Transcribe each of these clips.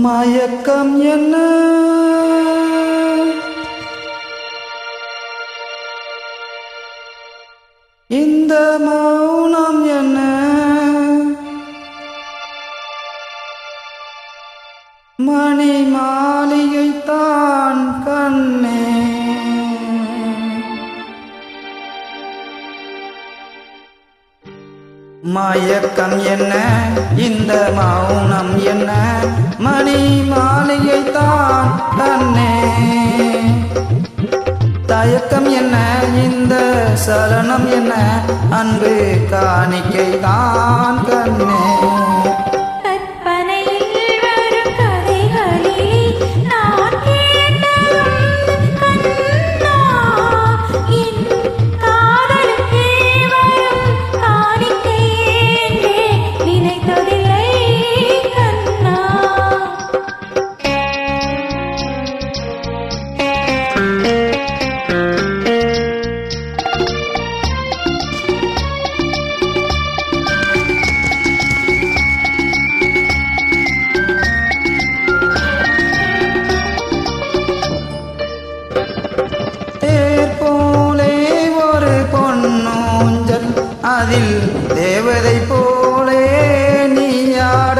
மயக்கம் என்ன இந்த மௌனம் என்ன மணி மாளிகைத்தான் கண்ணே மயக்கம் என்ன இந்த மௌனம் என்ன மணி மாளிகைத்தான் கண்ணே தயக்கம் என்ன இந்த சலனம் என்ன அன்பு காணிக்கைதான் கண்ணே அதில் தேவதை போலே நீயாட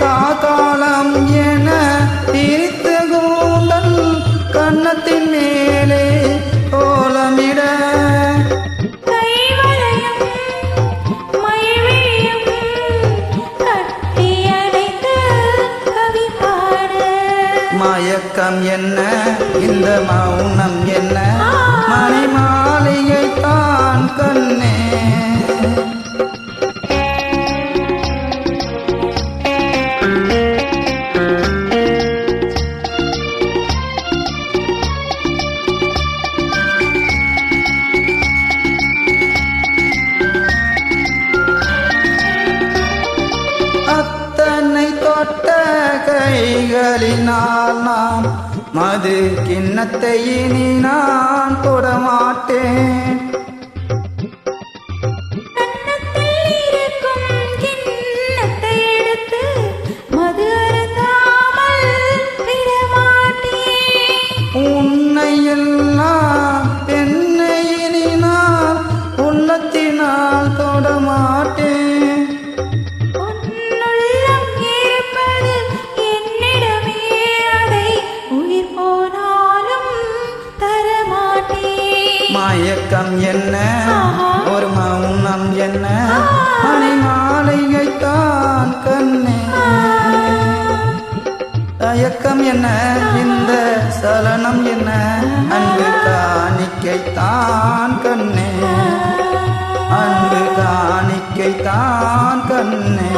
காகாலம் என பிரித்த கூந்தல் கன்னத்தின் மேலே கோலமிட மயக்கம் என்ன இந்த மௌனம் என்ன மணி மாளிகைத்தான் கண்ணே அத்தனை தொட்ட கைகளினால் நாம் மது கிண்ணத்தை இனி நான் தொடமாட்டேன் உன்னை எல்லாம் என்னை இனி நான் உள்ளத்தினால் தொடமாட்டேன் மயக்கம் என்ன ஒரு மௌனம் என்ன மணி மாளிகைத்தான் கண்ணே தயக்கம் என்ன இந்த சலனம் என்ன அன்பு காணிக்கைத்தான் கண்ணே அன்பு காணிக்கைத்தான் கண்ணே